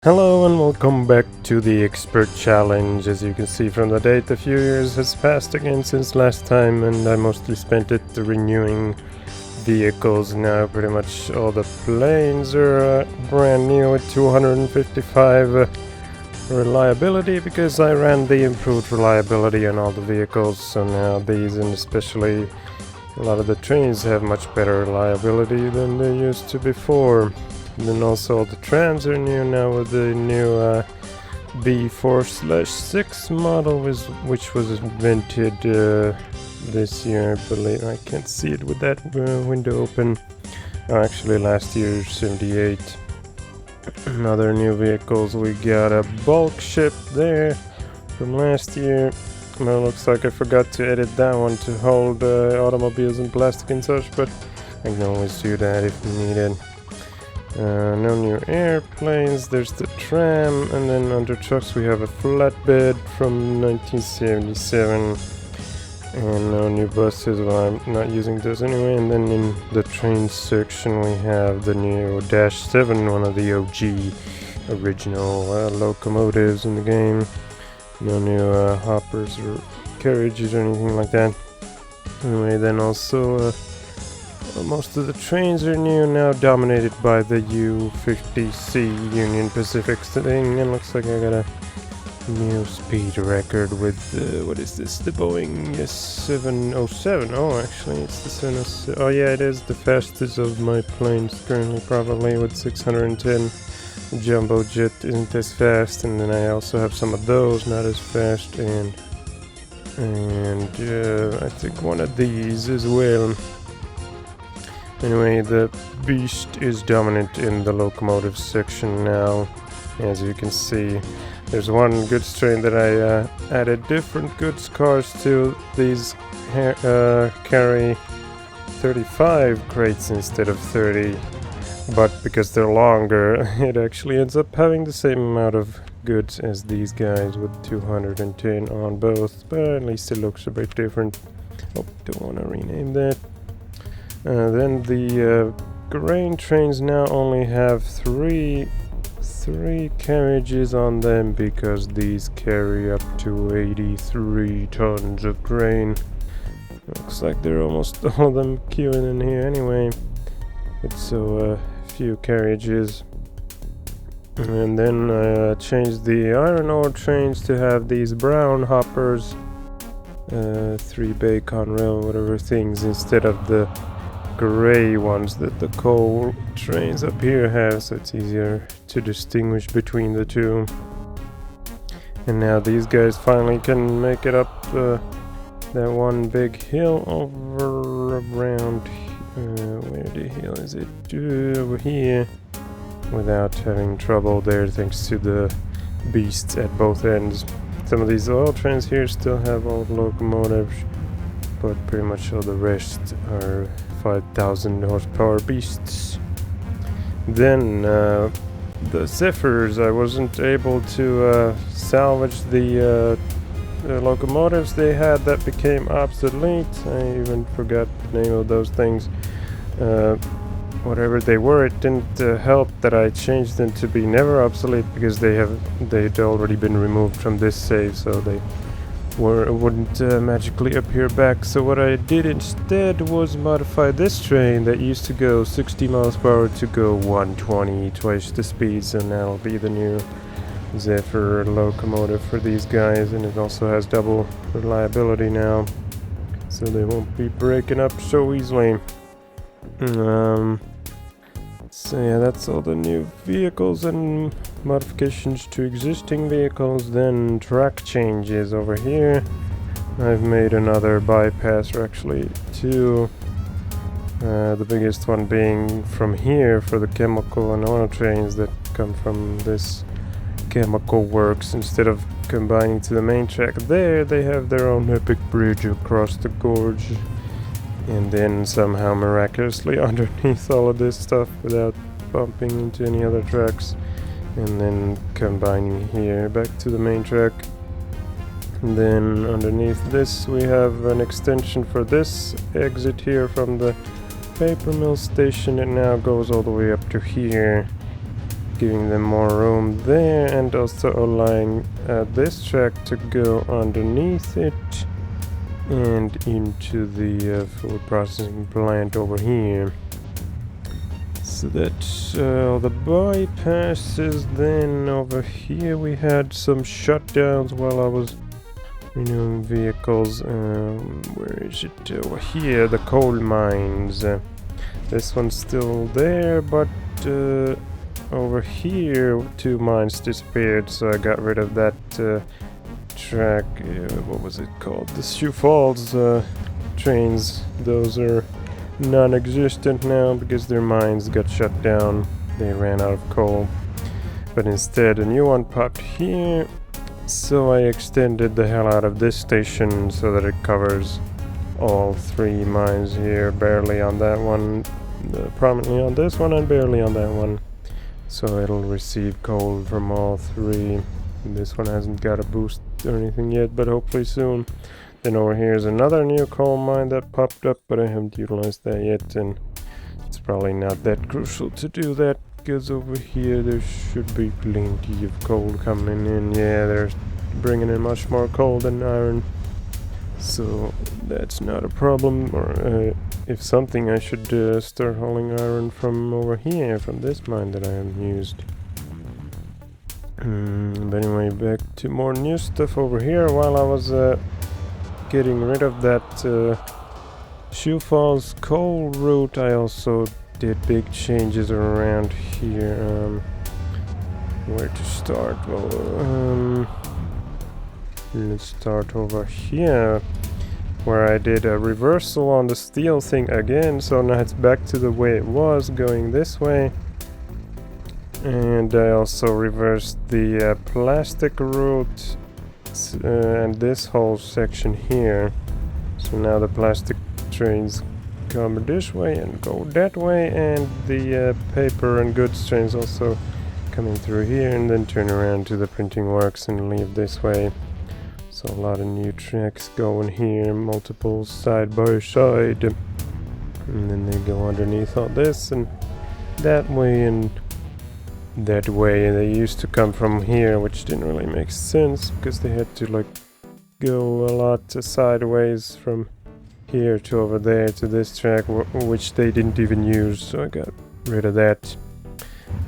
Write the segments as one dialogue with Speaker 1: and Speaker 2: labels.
Speaker 1: Hello and welcome back to the Expert Challenge. As you can see from the date, a few years has passed again since last time, and I mostly spent it renewing vehicles. Now pretty much all the planes are brand new with 255 reliability, because I ran the improved reliability on all the vehicles. So now these, and especially a lot of the trains, have much better reliability than they used to before. And then also all the trams are new now with the new B4/6 model, which was invented this year, I believe. I can't see it with that window open. Oh, actually last year, 78. Other new vehicles, we got a bulk ship there from last year. Well, looks like I forgot to edit that one to hold automobiles and plastic and such, but I can always do that if needed. No new airplanes. There's the tram, and then under trucks we have a flatbed from 1977, and no new buses. Well, I'm not using those anyway. And then in the train section we have the new -7, one of the OG original locomotives in the game. No new hoppers or carriages or anything like that. Anyway, then also most of the trains are new now, dominated by the U50C Union Pacific thing, and looks like I got a new speed record with what is this? The Boeing 707. Oh, actually it's the 707. Oh yeah, it is the fastest of my planes currently, probably, with 610. The jumbo jet isn't as fast, and then I also have some of those not as fast, and I think one of these as well. Anyway, the Beast is dominant in the locomotive section now. As you can see, there's one goods train that I added different goods cars to. These carry 35 crates instead of 30, but because they're longer, it actually ends up having the same amount of goods as these guys with 210 on both, but at least it looks a bit different. Oh, don't want to rename that. Then the grain trains now only have three carriages on them, because these carry up to 83 tons of grain. Looks like they're almost all of them queuing in here anyway, but so few carriages. And then I changed the iron ore trains to have these brown hoppers, 3-bay Conrail whatever things, instead of the gray ones that the coal trains up here have, so it's easier to distinguish between the two. And now these guys finally can make it up that one big hill over around where the hell is it? Over here, without having trouble there, thanks to the beasts at both ends. Some of these oil trains here still have old locomotives, but pretty much all the rest are 5,000 horsepower beasts. Then the Zephyrs, I wasn't able to salvage the locomotives they had that became obsolete. I even forgot the name of those things. Whatever they were, it didn't help that I changed them to be never obsolete, because they'd already been removed from this save, so they wouldn't magically appear back. So what I did instead was modify this train that used to go 60 miles per hour to go 120, twice the speed, so now it'll be the new Zephyr locomotive for these guys, and it also has double reliability now, so they won't be breaking up so easily. So yeah, that's all the new vehicles and modifications to existing vehicles. Then track changes over here. I've made another bypass, or actually two. The biggest one being from here for the chemical and oil trains that come from this chemical works. Instead of combining to the main track there, they have their own epic bridge across the gorge, and then somehow miraculously underneath all of this stuff without bumping into any other tracks, and then combining here back to the main track. And then underneath this we have an extension for this exit here from the paper mill station. It now goes all the way up to here, giving them more room there, and also allowing this track to go underneath it and into the food processing plant over here. So that's all the bypasses. Then over here we had some shutdowns while I was renewing vehicles. Where is it? Over here, the coal mines. This one's still there, but over here 2 mines disappeared, so I got rid of that track. What was it called? The Sioux Falls trains. Those are non-existent now because their mines got shut down. They ran out of coal. But instead a new one popped here, so I extended the hell out of this station so that it covers all 3 mines here, barely on that one, prominently on this one, and barely on that one. So it'll receive coal from all 3. This one hasn't got a boost or anything yet, but hopefully soon. Then over here is another new coal mine that popped up, but I haven't utilized that yet, and it's probably not that crucial to do that, because over here there should be plenty of coal coming in. Yeah, they're bringing in much more coal than iron, so that's not a problem. Or if something, I should start hauling iron from over here, from this mine that I haven't used. But anyway, back to more new stuff over here. While I was getting rid of that Sioux Falls coal route, I also did big changes around here. Where to start? Well, let's start over here, where I did a reversal on the steel thing again, so now it's back to the way it was, going this way. And I also reversed the plastic route and this whole section here. So now the plastic trains come this way and go that way, and the paper and goods trains also coming through here and then turn around to the printing works and leave this way. So a lot of new tracks going here, multiple side by side, and then they go underneath all this and that way and that way. They used to come from here, which didn't really make sense because they had to like go a lot sideways from here to over there to this track, which they didn't even use, so I got rid of that.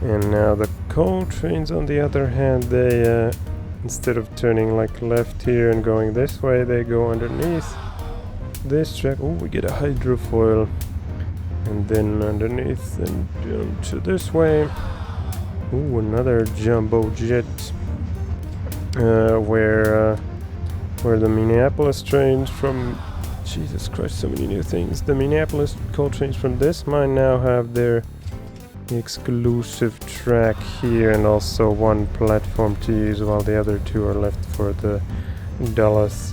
Speaker 1: And now the coal trains, on the other hand, they instead of turning like left here and going this way, they go underneath this track. Oh, we get a hydrofoil, and then underneath and down to this way. Ooh, another jumbo jet, where the Minneapolis trains from, Jesus Christ, so many new things. The Minneapolis coal trains from this mine now have their exclusive track here, and also 1 platform to use, while the other 2 are left for the Dallas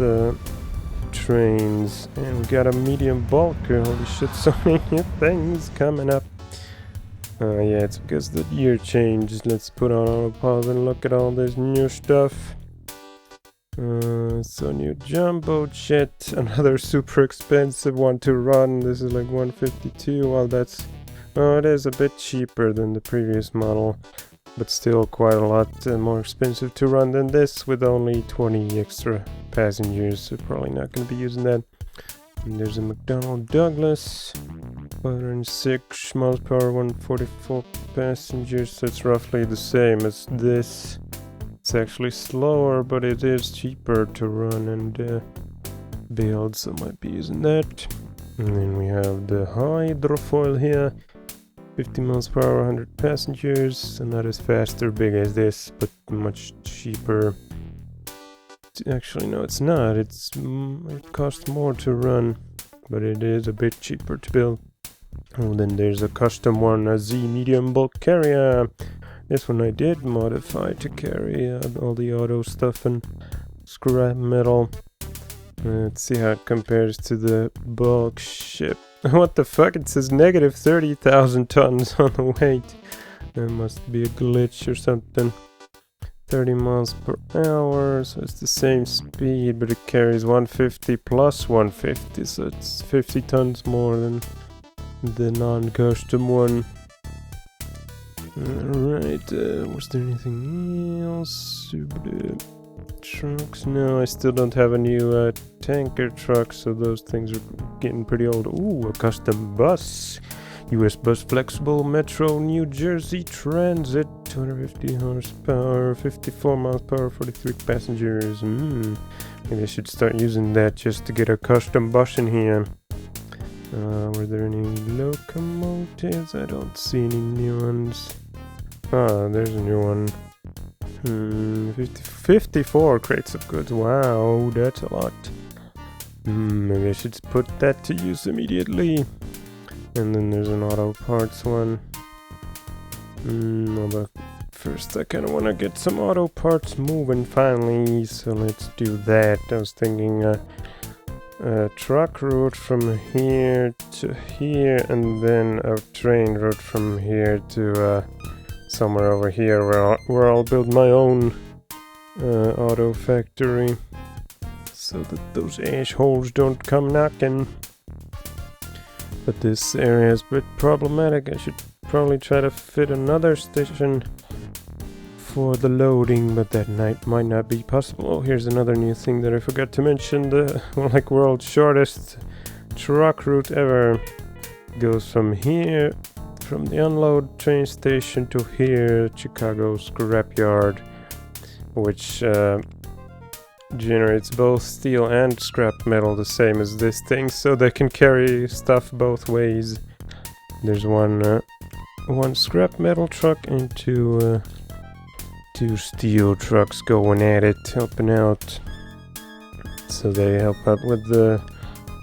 Speaker 1: trains. And we got a medium bulker. Holy shit, so many things coming up. Yeah, it's because the year changed. Let's put on auto pause and look at all this new stuff. So new jumbo jet, another super expensive one to run. This is like 152, while that's, oh, it is a bit cheaper than the previous model, but still quite a lot more expensive to run than this, with only 20 extra passengers, so probably not going to be using that. And there's a McDonnell Douglas, 506 miles per hour, 144 passengers, so it's roughly the same as this. It's actually slower, but it is cheaper to run and build, so I might be using that. And then we have the hydrofoil here, 50 miles per hour, 100 passengers, so not as fast or big as this, but much cheaper. Actually, no, it's not. It costs more to run, but it is a bit cheaper to build. Oh, then there's a custom one, a Z medium bulk carrier. This one I did modify to carry all the auto stuff and scrap metal. Let's see how it compares to the bulk ship. What the fuck? It says negative 30,000 tons on the weight. There must be a glitch or something. 30 miles per hour, so it's the same speed, but it carries 150 plus 150, so it's 50 tons more than the non-custom one. Alright, was there anything else? Trucks? No, I still don't have a new tanker truck, so those things are getting pretty old. Ooh, a custom bus. US Bus Flexible Metro New Jersey Transit. 250 horsepower, 54 miles per hour, 43 passengers. Maybe I should start using that just to get a custom bus in here. Were there any locomotives? I don't see any new ones. Ah, there's a new one. 54 crates of goods. Wow, that's a lot. Maybe I should put that to use immediately. And then there's an auto parts one. Although first I kind of want to get some auto parts moving finally, so let's do that. I was thinking a truck route from here to here, and then a train route from here to somewhere over here where I'll build my own auto factory, so that those assholes don't come knocking. But this area is a bit problematic. I should probably try to fit another station for the loading, but that might not be possible. Oh, here's another new thing that I forgot to mention. The world's shortest truck route ever goes from here, from the unload train station to here, Chicago scrapyard, which generates both steel and scrap metal the same as this thing, so they can carry stuff both ways. There's one scrap metal truck and two steel trucks going at it, helping out. So they help out with the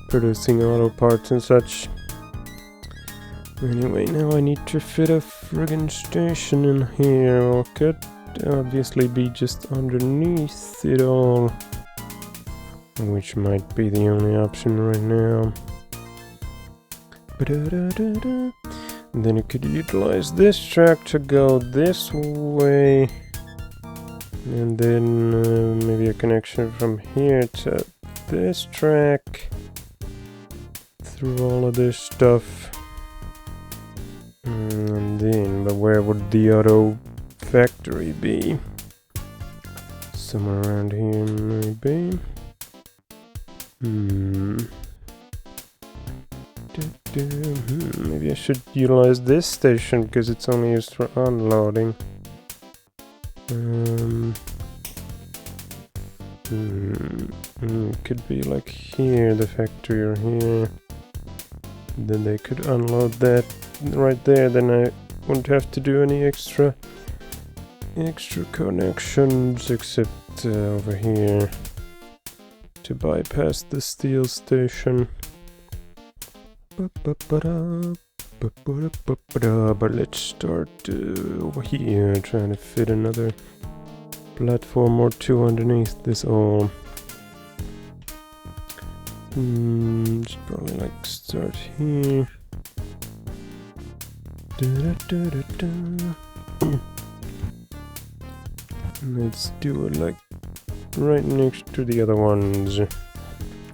Speaker 1: producing auto parts and such. Anyway, now I need to fit a friggin' station in here. Well, could obviously be just underneath it all, which might be the only option right now. And then it could utilize this track to go this way, and then maybe a connection from here to this track through all of this stuff. And then, but where would the auto factory be? Somewhere around here, maybe. Maybe I should utilize this station because it's only used for unloading. Could be like here, the factory, or here. Then they could unload that right there. Then I won't have to do any extra connections except over here to bypass the steel station. But let's start over here, trying to fit another platform or two underneath this all. Should probably like start here. Let's do it like right next to the other ones.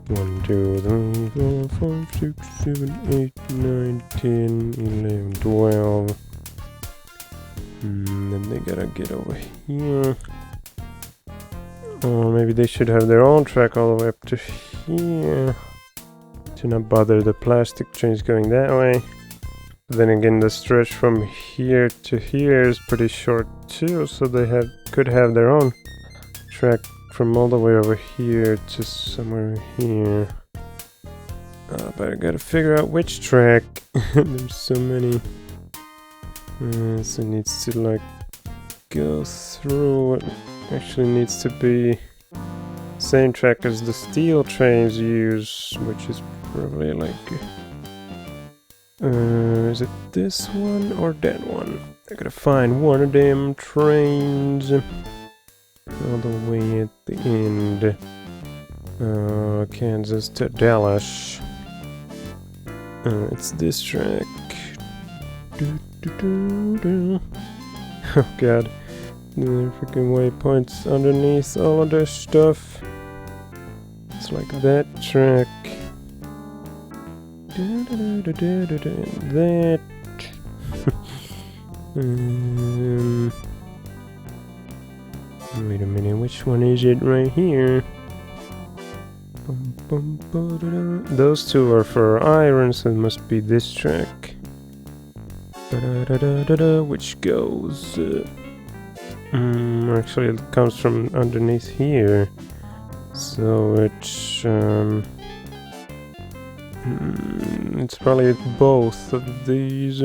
Speaker 1: 1, 2, 3, 4, 5, 6, 7, 8, 9, 10, 11, 12. Then they gotta get over here. Oh, maybe they should have their own track all the way up to here, to not bother the plastic trains going that way. But then again, the stretch from here to here is pretty short too, so they could have their own track from all the way over here to somewhere here. But I gotta figure out which track. There's so many. So it needs to like go through. It actually needs to be same track as the steel trains use, which is probably like is it this one or that one? I gotta find one of them trains all the way at the end. Kansas to Dallas. It's this track. Oh god. The freaking waypoints underneath all of this stuff. It's like that track. That. Wait a minute, which one is it right here? Those two are for iron, so it must be this track. Which goes... actually, it comes from underneath here. So it's probably both of these.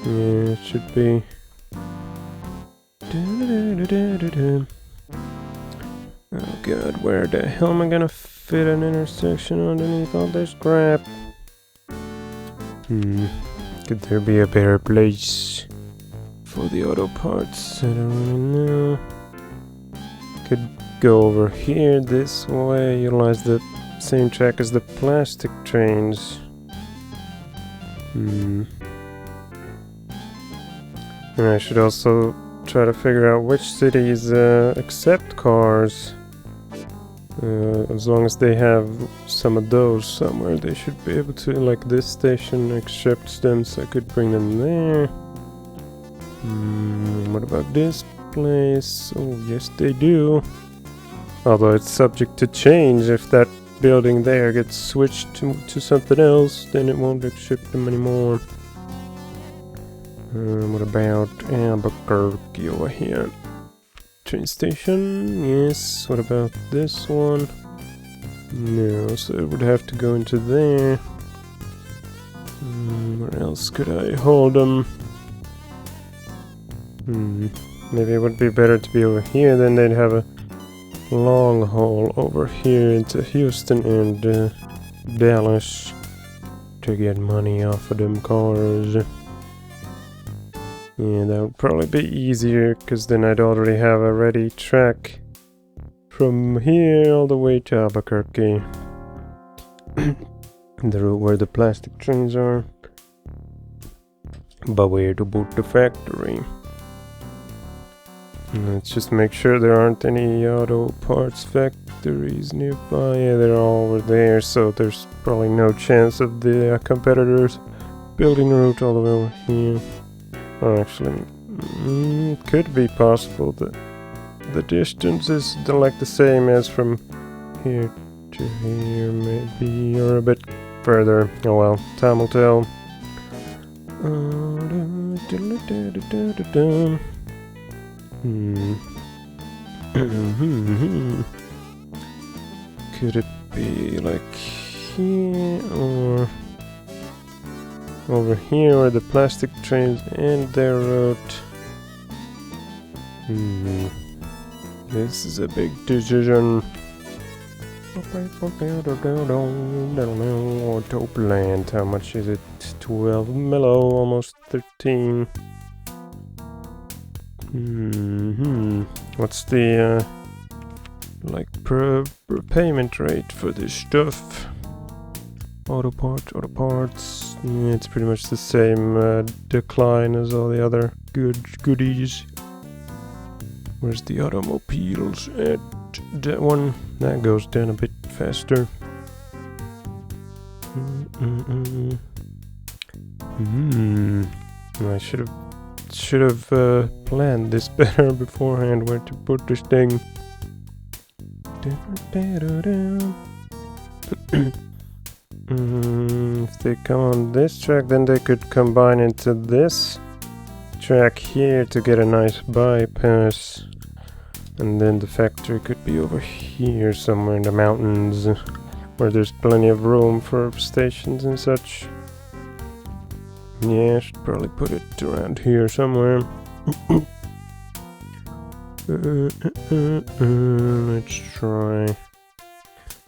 Speaker 1: Yeah, it should be. Oh god, where the hell am I gonna fit an intersection underneath all this crap? Could there be a better place for the auto parts? I don't really know. Could go over here this way, utilize the same track as the plastic trains. And I should also try to figure out which cities accept cars. As long as they have some of those somewhere, they should be able to. Like this station accepts them, so I could bring them there. What about this place? Oh, yes they do. Although it's subject to change. If that building there gets switched to something else, then it won't accept them anymore. What about Albuquerque over here? Train station, yes. What about this one? No, so it would have to go into there. Where else could I hold them? Maybe it would be better to be over here, then they'd have a long haul over here into Houston and Dallas to get money off of them cars. Yeah, that would probably be easier, because then I'd already have a ready track from here all the way to Albuquerque. The route where the plastic trains are. But where to boot the factory. Let's just make sure there aren't any auto parts factories nearby. Yeah, they're all over there, so there's probably no chance of the competitors building a route all the way over here. Oh, actually, it could be possible that the distance is like the same as from here to here, maybe, or a bit further. Oh well, time will tell. Could it be like here, or over here where the plastic trains end their route? This is a big decision. Autoplant, how much is it? 12 mellow, almost 13. What's the like per payment rate for this stuff? Auto parts. Yeah, it's pretty much the same decline as all the other goodies. Where's the automobiles at? That one that goes down a bit faster. I should have planned this better beforehand, where to put this thing. If they come on this track, then they could combine into this track here to get a nice bypass. And then the factory could be over here somewhere in the mountains, where there's plenty of room for stations and such. Yeah, I should probably put it around here somewhere. Let's try.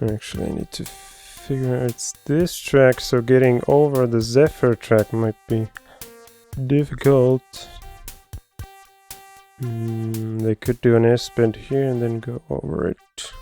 Speaker 1: Actually, I need to figure out it's this track, so getting over the Zephyr track might be difficult. They could do an S-bend here and then go over it.